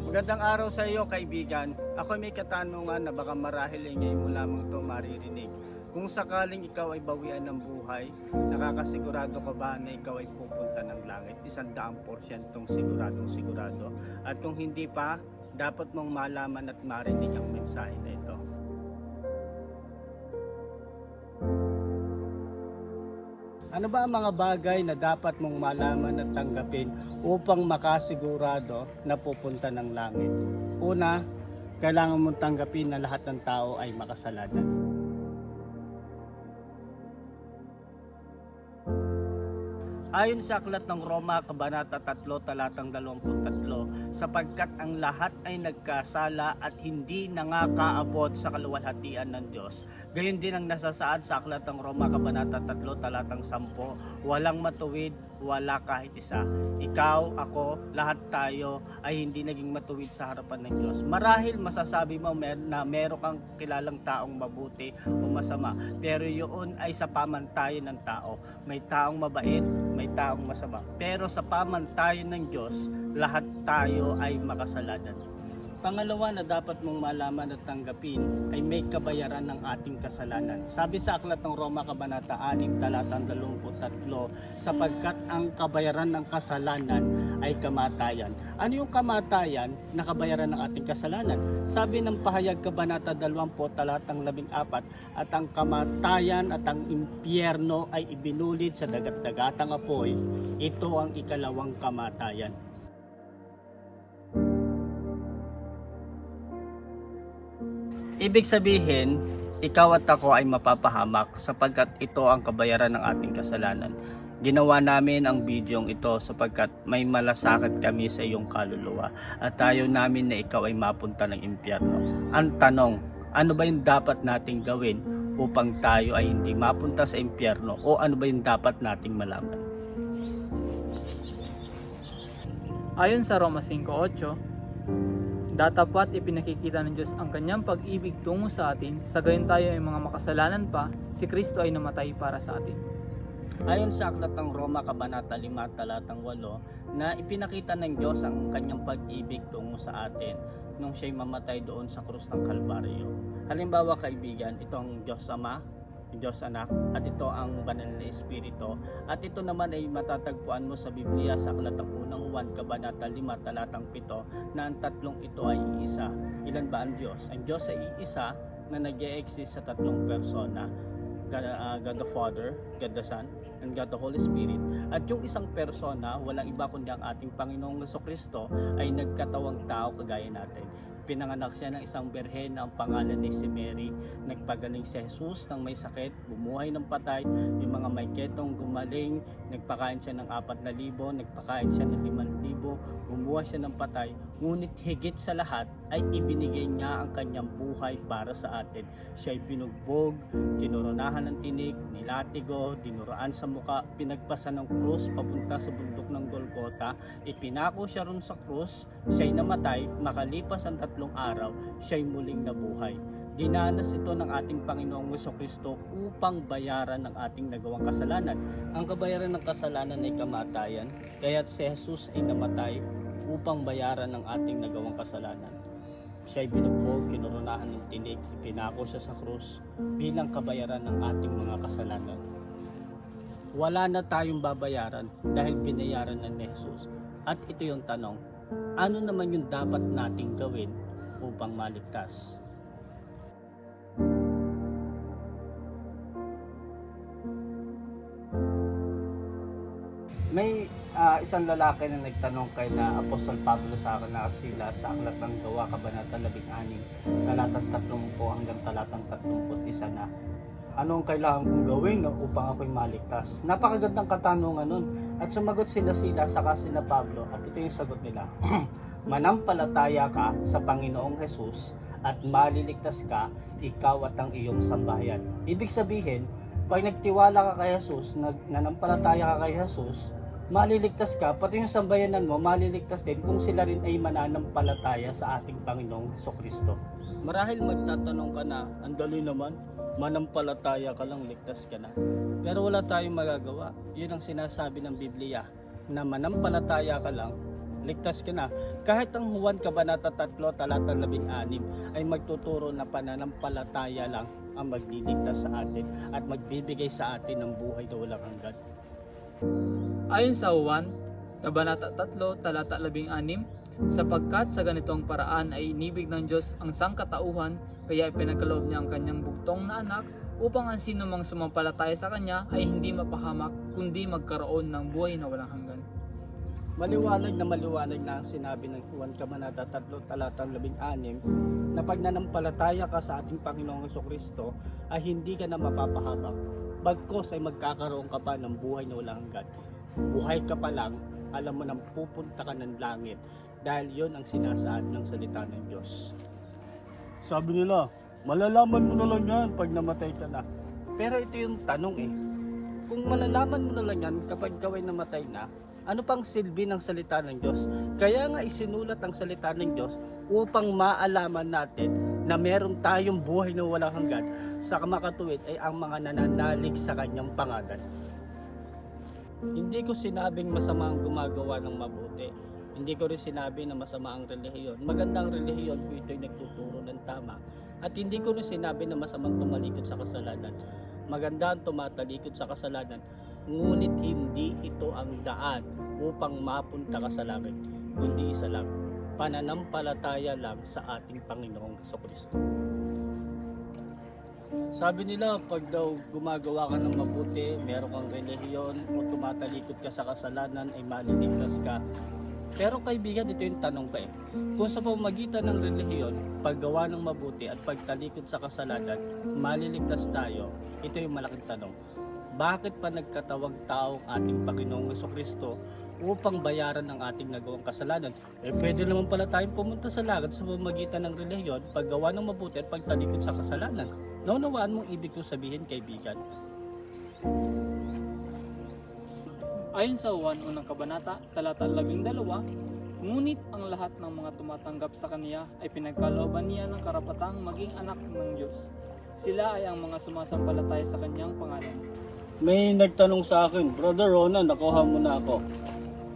Magandang araw sa iyo, kaibigan. Ako may katanungan na baka marahil ay ngayon mo lamang ito maririnig. Kung sakaling ikaw ay bawian ng buhay, nakakasigurado ka ba na ikaw ay pupunta ng langit? 100% siguradong sigurado. At kung hindi pa, dapat mong malaman at marinig ang mensahe na ito. Ano ba ang mga bagay na dapat mong malaman at tanggapin upang makasigurado na pupunta ng langit? Una, kailangan mong tanggapin na lahat ng tao ay makasalanan. Ayon sa aklat ng Roma, Kabanata 3, talatang 23, sapagkat ang lahat ay nagkasala at hindi nangakaabot sa kaluwalhatian ng Diyos. Gayon din ang nasasaad sa aklat ng Roma, Kabanata 3, talatang 10, walang matuwid, wala kahit isa. Ikaw, ako, lahat tayo ay hindi naging matuwid sa harapan ng Diyos. Marahil masasabi mo na meron kang kilalang taong mabuti o masama, pero yun ay sa pamantayan ng tao. May taong mabait, may taong masama. Pero sa pamantayan ng Diyos, lahat tayo ay makasalanan. Pangalawa na dapat mong malaman at tanggapin ay may kabayaran ng ating kasalanan. Sabi sa aklat ng Roma, Kabanata 6, talatang 23, sapagkat ang kabayaran ng kasalanan ay kamatayan. Ano yung kamatayan na kabayaran ng ating kasalanan? Sabi ng Pahayag, Kabanata 20, talatang 14, at ang kamatayan at ang impyerno ay ibinulit sa dagat-dagatang apoy. Ito ang ikalawang kamatayan. Ibig sabihin, ikaw at ako ay mapapahamak sapagkat ito ang kabayaran ng ating kasalanan. Ginawa namin ang bidyong ito sapagkat may malasakit kami sa iyong kaluluwa at ayaw namin na ikaw ay mapunta ng impyerno. Ang tanong, ano ba yung dapat nating gawin upang tayo ay hindi mapunta sa impyerno o ano ba yung dapat nating malaman? Ayon sa Roma 5:8, datapat ipinakikita ng Diyos ang kanyang pag-ibig tungo sa atin, sa gayon tayo ay mga makasalanan pa, si Kristo ay namatay para sa atin. Ayon sa aklat ng Roma, Kabanata 5, talatang 8, na ipinakita ng Diyos ang kanyang pag-ibig tungo sa atin nung siya'y mamatay doon sa krus ng Kalbaryo. Halimbawa, kaibigan, ito ang Diyos Ama, Diyos Anak, at ito ang Banal na Espiritu. At ito naman ay matatagpuan mo sa Biblia sa aklat ng unang Juan, Kabanata 5, talatang 7, na ang tatlong ito ay iisa. Ilan ba ang Diyos? Ang Diyos ay iisa na nag-e-exist sa tatlong persona. God the Father, God the Son, and God the Holy Spirit. At yung isang persona, walang iba kundi ang ating Panginoong Jesucristo ay nagkatawang tao kagaya natin. Pinanganak siya ng isang birhen na ang pangalan ni si Mary. Nagpagaling si Jesus ng may sakit, bumuhay ng patay, yung mga may ketong gumaling, nagpakain siya ng 4,000, nagpakain siya ng 5,000, bumuhay siya ng patay. Ngunit higit sa lahat ay ibinigay niya ang kanyang buhay para sa atin. Siya ay binugbog, kinoronahan ng tinik, nilatigo, dinuraan sa muka, pinagpasa ng krus papunta sa bundok ng Golgota, ipinako siya ron sa krus, siya'y namatay, makalipas ang 3 araw, siya'y muling nabuhay. Dinanas ito ng ating Panginoong Jesucristo upang bayaran ng ating nagawang kasalanan. Ang kabayaran ng kasalanan ay kamatayan, kaya't si Jesus ay namatay upang bayaran ng ating nagawang kasalanan. Siya ay binugbog, kinoronahan ng tinik, ipinako siya sa krus bilang kabayaran ng ating mga kasalanan. Wala na tayong babayaran dahil binayaran na ni Jesus. At ito yung tanong, ano naman yung dapat nating gawin upang maligtas? May isang lalaki na nagtanong kay na Apostol Pablo sa akin na Arsila sa aklat ng Gawa, Kabanata 16, talatang 30 hanggang talatang 31 na anong kailangan kong gawin upang ako'y maligtas? Napakagandang katanungan nun. At sumagot sila saka sina Pablo at ito yung sagot nila. Manampalataya ka sa Panginoong Jesus at maliligtas ka, ikaw at ang iyong sambahayan. Ibig sabihin, pag nagtiwala ka kay Jesus, nanampalataya ka kay Jesus, maliligtas ka, pati yung sambayanan mo, maliligtas din kung sila rin ay mananampalataya sa ating Panginoong Jesucristo. Marahil magtatanong ka na, ang dali naman, manampalataya ka lang, ligtas ka na. Pero wala tayong magagawa. Yun ang sinasabi ng Biblia, na manampalataya ka lang, ligtas ka na. Kahit ang Juan Kabanata 3, talatang 16 ay magtuturo na pananampalataya lang ang magliligtas sa atin at magbibigay sa atin ng buhay na walang hanggan. Ayon sa Juan, Kabanata 3, talata 16, sapagkat sa ganitong paraan ay inibig ng Diyos ang sangkatauhan, kaya ipinagkaloob niya ang kanyang bugtong na anak, upang ang sino mang sumampalataya sa kanya ay hindi mapahamak, kundi magkaroon ng buhay na walang hanggan. Maliwanag na ang sinabi ng Juan Kabanata 3, talatang 16 na pag nanampalataya ka sa ating Panginoong Jesucristo ay hindi ka na mapapahamak. Bagkos ay magkakaroon ka pa ng buhay na walang hanggan. Buhay ka pa lang, alam mo nang pupunta ka ng langit dahil yon ang sinasaad ng salita ng Diyos. Sabi nila, malalaman mo na lang yan pag namatay ka na. Pero ito yung tanong kung malalaman mo na lang yan kapag ikaw ay namatay na, ano pang silbi ng salita ng Diyos? Kaya nga isinulat ang salita ng Diyos upang maalaman natin na meron tayong buhay na walang hanggan sa makatuwid ay ang mga nananalig sa kanyang pangalan. Hindi ko sinabing masama ang gumagawa ng mabuti. Hindi ko rin sinabi na masama ang relihiyon. Magandang relihiyon kung ito'y nagtuturo ng tama. At hindi ko rin sinabi na masamang tumalikod sa kasalanan. Maganda ang tumatalikod sa kasalanan. Ngunit hindi ito ang daan upang mapunta ka sa langit. Kundi isa lang, pananampalataya lang sa ating Panginoong Jesucristo. Sabi nila, pag daw gumagawa ka ng mabuti, meron kang relihiyon o tumatalikod ka sa kasalanan ay maliligtas ka. Pero kaibigan, ito yung tanong ko Kung sa pamamagitan ng relihiyon, paggawa ng mabuti at pagtalikod sa kasalanan, maliligtas tayo, ito yung malaking tanong. Bakit pa nagkatawag tao ang ating Panginoong Jesucristo upang bayaran ang ating nagawang kasalanan? Pwede naman pala tayong pumunta sa langit sa pamamagitan ng relihiyon, paggawa ng mabuti at pagtalikod sa kasalanan. Naunawaan mong ibig kong sabihin, kaibigan? Ayon sa Juan, unang kabanata, talata 12, ngunit ang lahat ng mga tumatanggap sa kaniya ay pinagkalooban niya ng karapatang maging anak ng Diyos. Sila ay ang mga sumasampalataya sa kanyang pangalan. May nagtanong sa akin, Brother Ronan, nakuha mo na ako.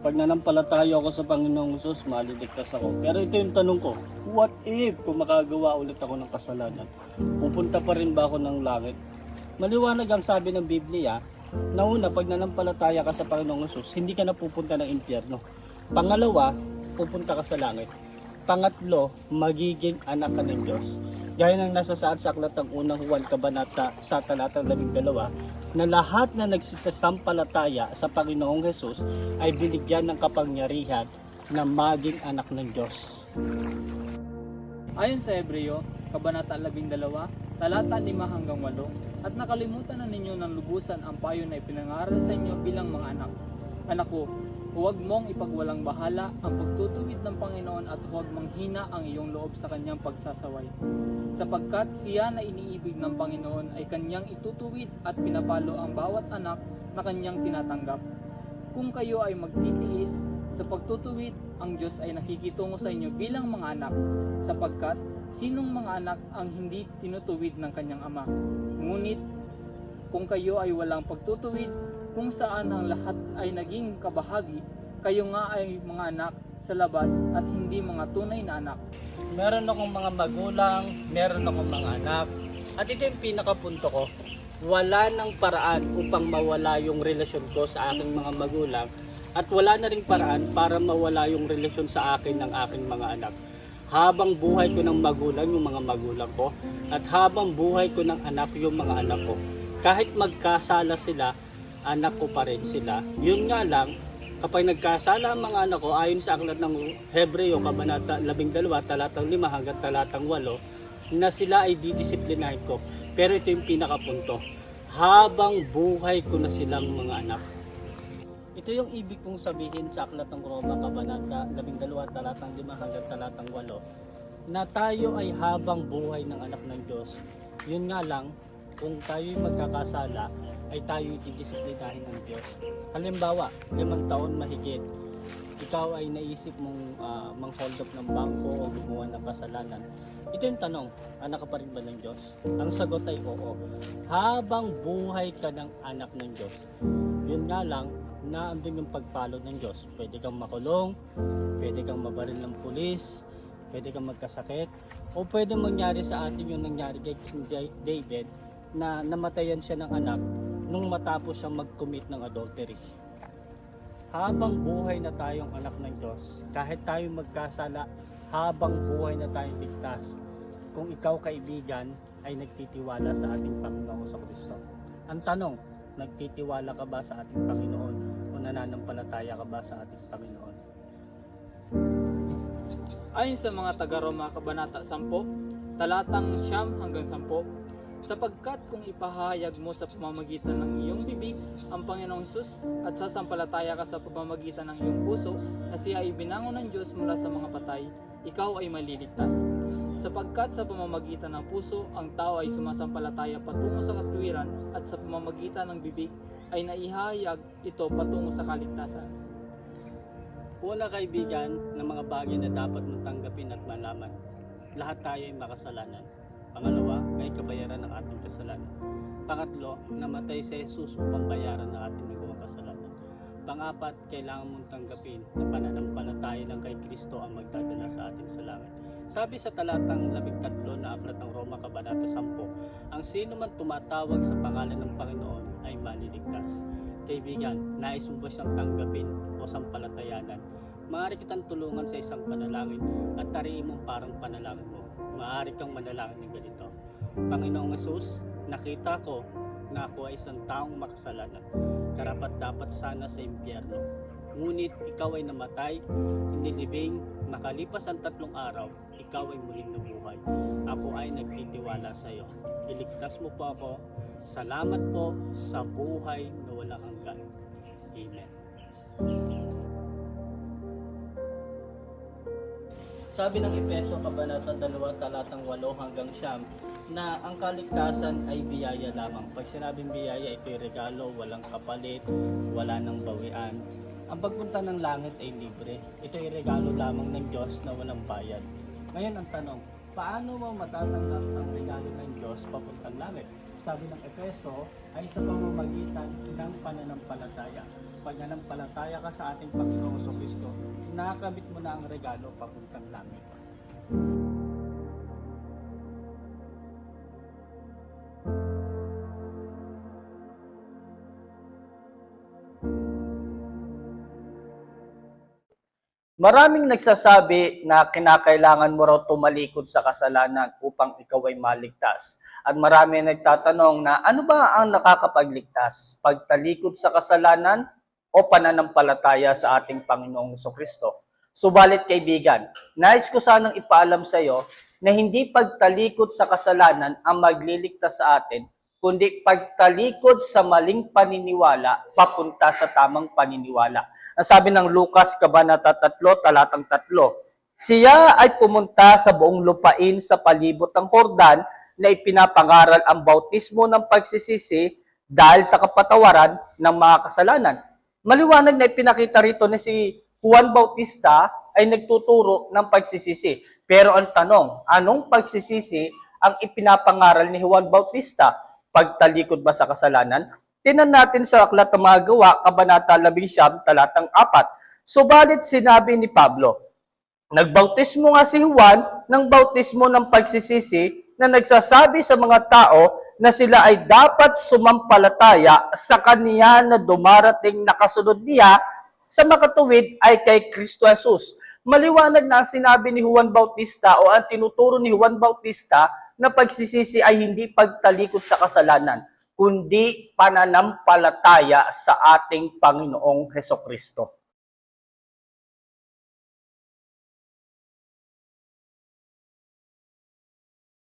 Pag nanampalataya ako sa Panginoong Hesus, maliligtas ako. Pero ito yung tanong ko, what if kung makagawa ulit ako ng kasalanan? Pupunta pa rin ba ako ng langit? Maliwanag ang sabi ng Biblia, na una, pag nanampalataya ka sa Panginoong Hesus, hindi ka na pupunta ng impyerno. Pangalawa, pupunta ka sa langit. Pangatlo, magiging anak ka ng Diyos. Gaya ng nasa saad sa aklat ng unang Juan Kabanata sa talatang 12, na lahat na nagsasampalataya sa Panginoong Hesus ay binigyan ng kapangyarihan na maging anak ng Diyos. Ayon sa Hebreo, Kabanata 12, talata 5 hanggang 8, at nakalimutan na ninyo ng lubusan ang payo na ipinangaral sa inyo bilang mga anak. Anak ko, huwag mong ipagwalang bahala ang pagtutuwid ng Panginoon at huwag manghina ang iyong loob sa kanyang pagsasaway. Sapagkat siya na iniibig ng Panginoon ay kanyang itutuwid at pinapalo ang bawat anak na kanyang tinatanggap. Kung kayo ay magtitiis sa pagtutuwid, ang Diyos ay nakikitungo sa inyo bilang mga anak, sapagkat sinong mga anak ang hindi tinutuwid ng kanyang ama? Ngunit kung kayo ay walang pagtutuwid, kung saan ang lahat ay naging kabahagi, kayo nga ay mga anak sa labas at hindi mga tunay na anak. Meron akong mga magulang, meron akong mga anak. At ito yung pinakapunto ko. Wala nang paraan upang mawala yung relasyon ko sa aking mga magulang. At wala na rin paraan para mawala yung relasyon sa akin ng aking mga anak. Habang buhay ko ng magulang yung mga magulang ko, at habang buhay ko ng anak yung mga anak ko. Kahit magkasala sila, anak ko pa rin sila. Yun nga lang, kapag nagkasala ang mga anak ko, ayon sa aklat ng Hebreo, Kabanata 12, talatang 5 hanggang talatang 8, na sila ay didisiplinahin ko. Pero ito yung pinakapunto. Habang buhay ko na silang mga anak. Ito yung ibig kong sabihin sa aklat ng Roma, Kabanata 12, talatang 5 hanggang talatang 8, na tayo ay habang buhay ng anak ng Diyos. Yun nga lang, kung tayo'y magkakasala, ay tayo'y didisiplinahin ng Diyos. Halimbawa, 5 taon mahigit, ikaw ay naisip mong mang-hold up ng bangko o gumawa ng kasalanan. Ito yung tanong, anak ka pa rin ba ng Diyos? Ang sagot ay oo. Habang buhay ka ng anak ng Diyos. Yun nga lang, na andun yung pagpalo ng Diyos. Pwede kang makulong, pwede kang mabaril ng pulis, pwede kang magkasakit, o pwede mangyari sa atin yung nangyari kay King David na namatayan siya ng anak nung matapos siyang mag-commit ng adultery. Habang buhay na tayong anak ng Diyos, kahit tayo magkasala, habang buhay na tayong ligtas, kung ikaw kaibigan ay nagtitiwala sa ating Panginoon sa Kristo. Ang tanong, nagtitiwala ka ba sa ating Panginoon o nananampalataya ka ba sa ating Panginoon? Ayon sa mga taga-Roma Kabanata 10, talatang 9 hanggang 10, sapagkat kung ipahayag mo sa pamamagitan ng iyong bibig ang Panginoong Hesus at sasampalataya ka sa pamamagitan ng iyong puso na siya ay binangon ng Diyos mula sa mga patay, ikaw ay maliligtas. Sapagkat sa pamamagitan ng puso, ang tao ay sumasampalataya patungo sa katwiran at sa pamamagitan ng bibig ay naihayag ito patungo sa kaligtasan. Una kaibigan, ng mga bagay na dapat mong tanggapin at malaman. Lahat tayo ay makasalanan. Pangalawa, may kabayaran ng ating kasalanan. Pangatlo, namatay si Jesus upang bayaran ng ating nagawang kasalanan. Pang-apat, kailangan mong tanggapin na pananampalataya lang kay Kristo ang magdadala sa atin sa langit. Sabi sa talatang 13 na aklat ng Roma Kabanata 10, ang sino man tumatawag sa pangalan ng Panginoon ay maliligtas. Kaibigan, nais mo ba siyang tanggapin o sampalatayanan? Maaari kitang tulungan sa isang panalangin at tariin mong parang panalangin mo. Maaari kang manalangin ng ganito: Panginoong Hesus, nakita ko na ako ay isang taong makasalanan. Karapat-dapat sana sa impyerno. Ngunit ikaw ay namatay, inilibing, makalipas ang 3 araw, ikaw ay muling nabuhay. Ako ay nagtitiwala sa iyo. Iligtas mo po ako. Salamat po sa buhay na walang hanggan. Amen. Sabi ng Efeso Kabanata 2 talatang 8 hanggang 9 na ang kaligtasan ay biyaya lamang. Pag sinabing biyaya, ito'y regalo, walang kapalit, wala nang bawian. Ang pagpunta ng langit ay libre. Ito'y regalo lamang ng Diyos na walang bayad. Ngayon ang tanong, paano mo matatanggap ang regalo ng Diyos papuntang langit? Sabi ng Efeso ay sa pamamagitan ng pananampalataya. Pag nanampalataya ka sa ating Panginoong Kristo, nakakamit mo na ang regalo papuntang langit. Maraming nagsasabi na kinakailangan mo raw tumalikod sa kasalanan upang ikaw ay maligtas. At marami nagtatanong na ano ba ang nakakapagligtas? Pagtalikod sa kasalanan o pananampalataya sa ating Panginoong Kristo? Subalit kaibigan, nais ko sanang ipaalam sa iyo na hindi pagtalikod sa kasalanan ang magliligtas sa atin, kundi pagtalikod sa maling paniniwala papunta sa tamang paniniwala. Ang sabi ng Lucas Kabanata 3, talatang 3, siya ay pumunta sa buong lupain sa palibot ng Jordan na ipinapangaral ang bautismo ng pagsisisi dahil sa kapatawaran ng mga kasalanan. Maliwanag na ipinakita rito na si Juan Bautista ay nagtuturo ng pagsisisi. Pero ang tanong, anong pagsisisi ang ipinapangaral ni Juan Bautista? Pagtalikod ba sa kasalanan? Tingnan natin sa Aklat ng Mga Gawa, Kabanata 11, talatang 4. Subalit sinabi ni Pablo, nagbautismo nga si Juan ng bautismo ng pagsisisi na nagsasabi sa mga tao na sila ay dapat sumampalataya sa kaniya na dumarating na kasunod niya sa makatuwid ay kay Kristo Jesus. Maliwanag na ang sinabi ni Juan Bautista o ang tinuturo ni Juan Bautista na pagsisisi ay hindi pagtalikod sa kasalanan, kundi pananampalataya sa ating Panginoong Hesukristo.